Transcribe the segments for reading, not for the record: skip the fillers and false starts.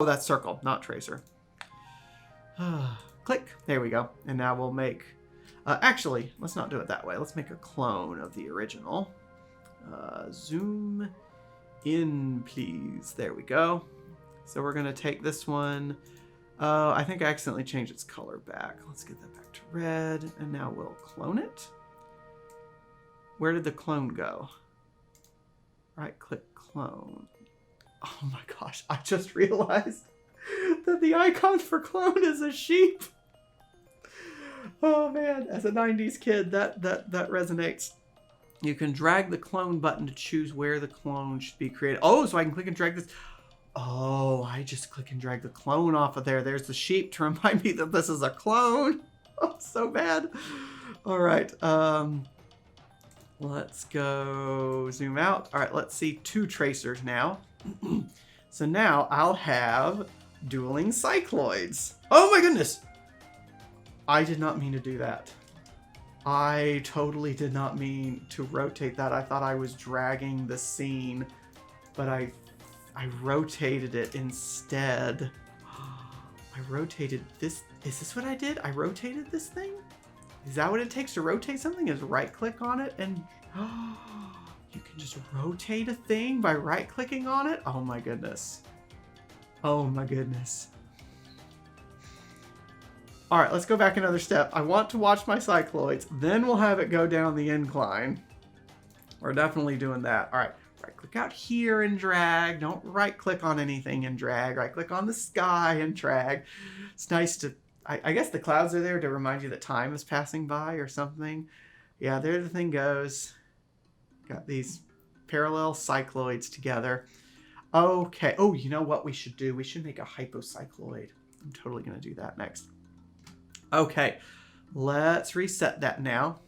Oh, that's circle, not tracer. Click. There we go. And now we'll make... actually, let's not do it that way. Let's make a clone of the original. Zoom in, please. There we go. So we're going to take this one. I think I accidentally changed its color back. Let's get that back to red. And now we'll clone it. Where did the clone go? Right-click clone. Oh my gosh, I just realized that the icon for clone is a sheep. Oh man, as a 90s kid, that resonates. You can drag the clone button to choose where the clone should be created. Oh, so I can click and drag this. Oh, I just click and drag the clone off of there. There's the sheep to remind me that this is a clone. Oh, so bad. All right. Let's go zoom out. All right, let's see 2 tracers now. So now I'll have dueling cycloids. Oh my goodness. I did not mean to do that. I totally did not mean to rotate that. I thought I was dragging the scene, but I rotated it instead. I rotated this. Is this what I did? I rotated this thing? Is that what it takes to rotate something? Is right click on it and you can just rotate a thing by right clicking on it? Oh my goodness. Oh my goodness. All right, let's go back another step. I want to watch my cycloids, then we'll have it go down the incline. We're definitely doing that. All right, right click out here and drag. Don't right click on anything and drag. Right click on the sky and drag. It's nice to, I guess the clouds are there to remind you that time is passing by or something. Yeah, there the thing goes. Got these parallel cycloids together. Okay. Oh, you know what we should do? We should make a hypocycloid. I'm totally going to do that next. Okay. Let's reset that now.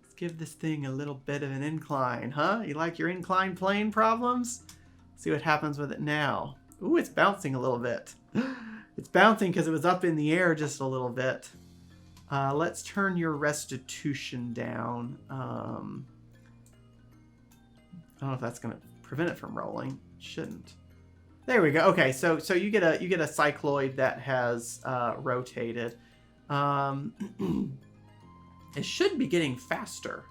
Let's give this thing a little bit of an incline, huh? You like your incline plane problems? See what happens with it now. Ooh, it's bouncing a little bit. It's bouncing because it was up in the air just a little bit. Let's turn your restitution down. I don't know if that's going to prevent it from rolling. It shouldn't. There we go. Okay, so you get a cycloid that has rotated. It should be getting faster.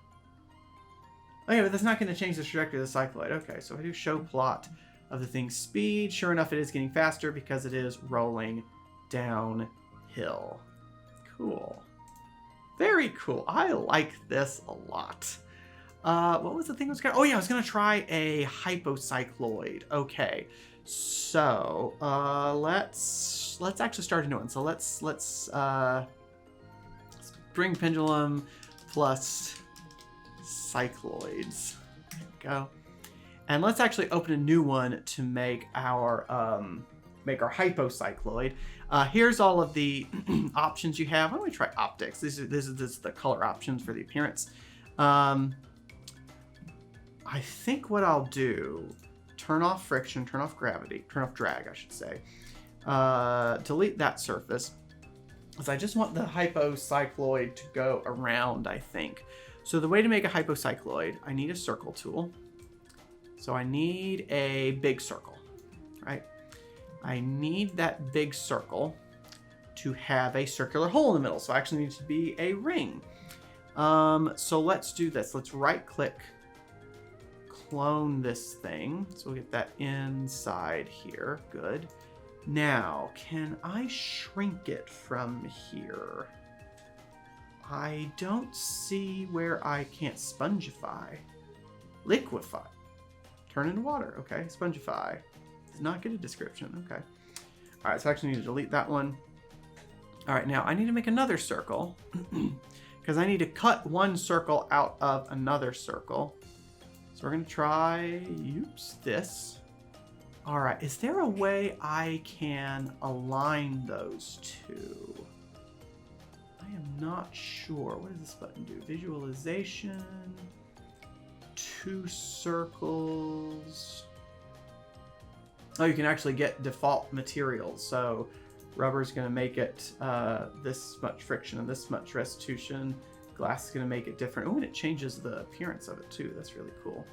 Oh yeah, but that's not going to change the trajectory of the cycloid. Okay, so if I do show plot of the thing's speed, sure enough, it is getting faster because it is rolling downhill. Cool. Very cool. I like this a lot. What was the thing I was going to... Oh, yeah, I was going to try a hypocycloid. Okay. So, let's actually start a new one. So let's string pendulum plus cycloids. There we go. And let's actually open a new one to make our hypocycloid. Here's all of the options you have. Why don't we try optics? This is the color options for the appearance. I think what I'll do, turn off friction, turn off gravity, turn off drag, I should say. Delete that surface. Because I just want the hypocycloid to go around, I think. So the way to make a hypocycloid, I need a circle tool. So I need a big circle, right? I need that big circle to have a circular hole in the middle. So I actually need to be a ring. So let's do this. Let's right click, clone this thing. So we'll get that inside here. Good. Now, can I shrink it from here? I don't see where I can't spongify. Liquefy. Turn into water. Okay, spongify. Does not get a description. Okay. All right, so I actually need to delete that one. All right, now I need to make another circle because I need to cut one circle out of another circle. So we're going to try, this. All right, is there a way I can align those two? I am not sure. What does this button do? Visualization, 2 circles. Oh, you can actually get default materials. So rubber is going to make it this much friction and this much restitution. Glass is going to make it different. Oh, and it changes the appearance of it too. That's really cool.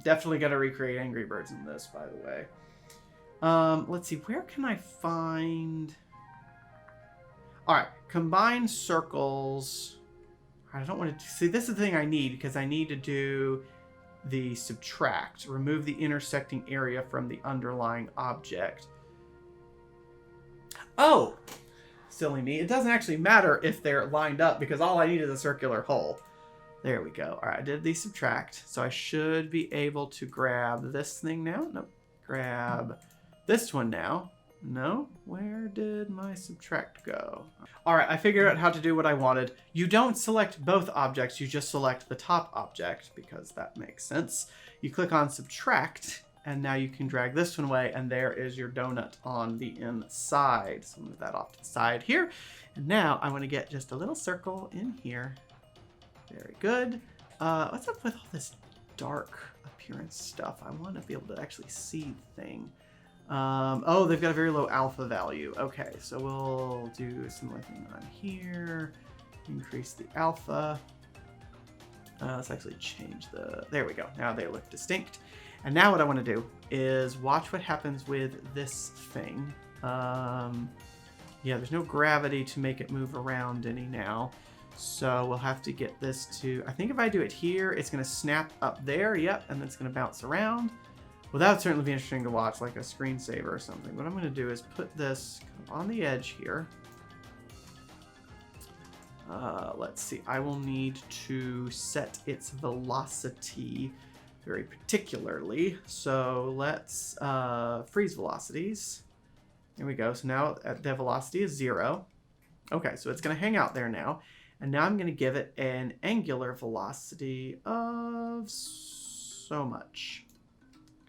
Definitely got to recreate Angry Birds in this, by the way. Let's see. Where can I find... All right. Combine circles. I don't want to... See, this is the thing I need because I need to do the subtract. Remove the intersecting area from the underlying object. Oh! Silly me. It doesn't actually matter if they're lined up because all I need is a circular hole. There we go. All right, I did the subtract. So I should be able to grab this thing now. Nope. Grab this one now. No? Where did my subtract go? All right, I figured out how to do what I wanted. You don't select both objects. You just select the top object because that makes sense. You click on subtract, and now you can drag this one away, and there is your donut on the inside. So move that off to the side here. And now I want to get just a little circle in here. Very good. What's up with all this dark appearance stuff? I want to be able to actually see the thing. Oh, they've got a very low alpha value. Okay, so we'll do a similar thing on here. Increase the alpha. Let's actually change the... There we go. Now they look distinct. And now what I want to do is watch what happens with this thing. Yeah, there's no gravity to make it move around any now. So we'll have to get this to... I think if I do it here, it's going to snap up there. Yep, and then it's going to bounce around. Well, that would certainly be interesting to watch, like a screensaver or something. What I'm going to do is put this on the edge here. Let's see. I will need to set its velocity very particularly. So let's freeze velocities. There we go. So now the velocity is 0. Okay, so it's going to hang out there now. And now I'm going to give it an angular velocity of so much.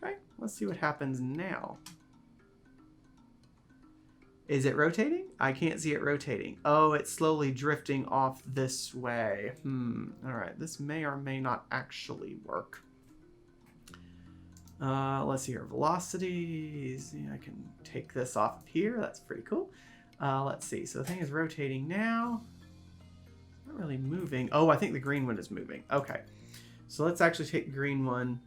Okay, let's see what happens now. Is it rotating? I can't see it rotating. Oh, it's slowly drifting off this way. All right, this may or may not actually work. Let's see here. Velocities. Yeah, I can take this off of here. That's pretty cool. Let's see. So the thing is rotating now. Not really moving. Oh, I think the green one is moving. Okay. So let's actually take the green one.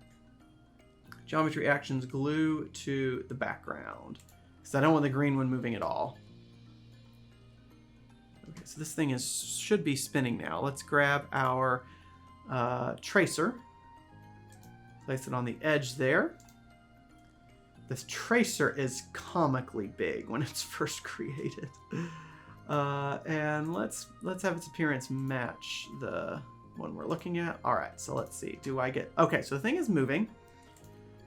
Geometry actions glue to the background. Because I don't want the green one moving at all. Okay, so this thing should be spinning now. Let's grab our tracer. Place it on the edge there. This tracer is comically big when it's first created. And let's have its appearance match the one we're looking at. All right, so let's see. Do I get... Okay, so the thing is moving.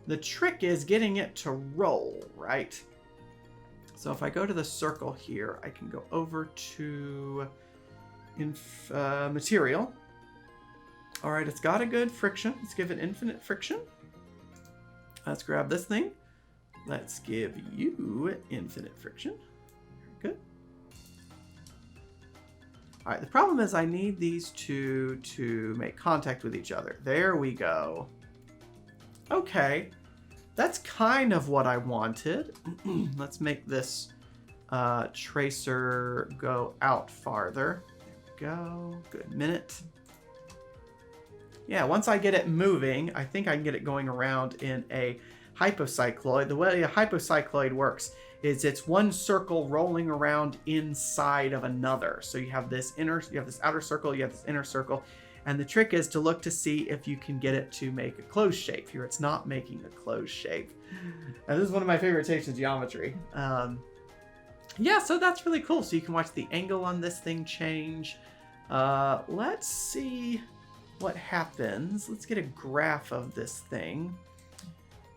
The trick is getting it to roll, right? So if I go to the circle here, I can go over to material. All right, it's got a good friction. Let's give it infinite friction. Let's grab this thing. Let's give you infinite friction. Very good. All right, the problem is I need these two to make contact with each other. There we go. Okay, that's kind of what I wanted. Let's make this tracer go out farther. There we go. Good minute. Yeah, once I get it moving, I think I can get it going around in a hypocycloid. The way a hypocycloid works is it's one circle rolling around inside of another. So you have this outer circle, you have this inner circle. And the trick is to look to see if you can get it to make a closed shape. Here it's not making a closed shape. And this is one of my favorite types of geometry. Yeah, so that's really cool. So you can watch the angle on this thing change. Let's see what happens. Let's get a graph of this thing.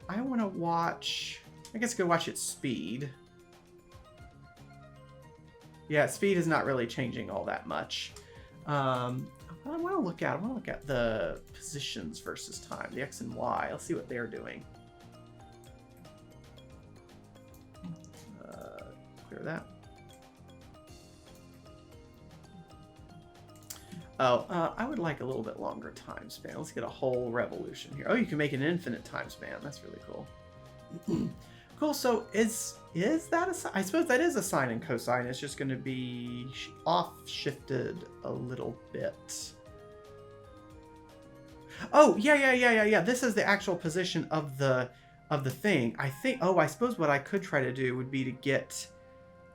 I want to watch... I guess go watch its speed. Yeah, speed is not really changing all that much. I want to look at the positions versus time, the X and Y. Let's see what they're doing. Clear that. Oh, I would like a little bit longer time span. Let's get a whole revolution here. Oh, you can make an infinite time span. That's really cool. Cool. So is that a... I suppose that is a sine and cosine. It's just going to be off-shifted a little bit. Oh, yeah. This is the actual position of the of the thing. I think, oh, I suppose what I could try to do would be to get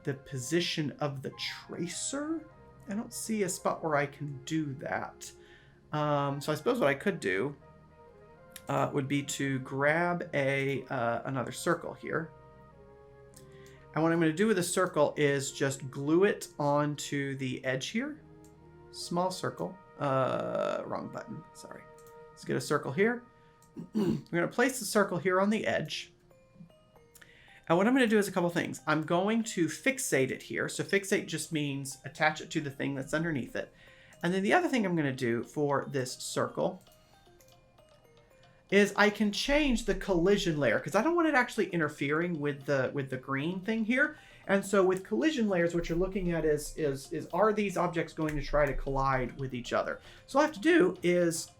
the position of the tracer. I don't see a spot where I can do that. So I suppose what I could do would be to grab another circle here. And what I'm going to do with the circle is just glue it onto the edge here. Small circle. Wrong button. Sorry. Let's get a circle here. We're going to place the circle here on the edge. And what I'm going to do is a couple things. I'm going to fixate it here. So fixate just means attach it to the thing that's underneath it. And then the other thing I'm going to do for this circle is I can change the collision layer, because I don't want it actually interfering with the green thing here. And so with collision layers, what you're looking at is are these objects going to try to collide with each other? So all I have to do is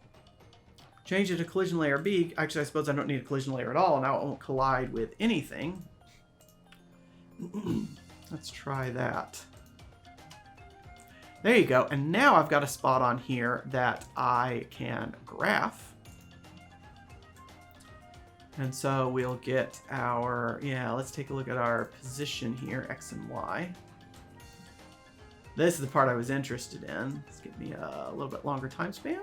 change it to collision layer B. Actually, I suppose I don't need a collision layer at all. Now it won't collide with anything. Let's try that. There you go. And now I've got a spot on here that I can graph. And so we'll get our, let's take a look at our position here, X and Y. This is the part I was interested in. Let's give me a little bit longer time span.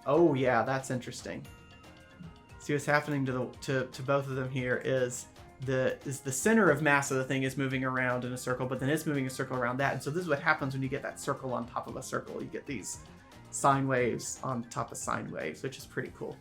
Oh yeah, that's interesting. See what's happening to both of them here is the center of mass of the thing is moving around in a circle, but then it's moving a circle around that. And so this is what happens when you get that circle on top of a circle. You get these sine waves on top of sine waves, which is pretty cool.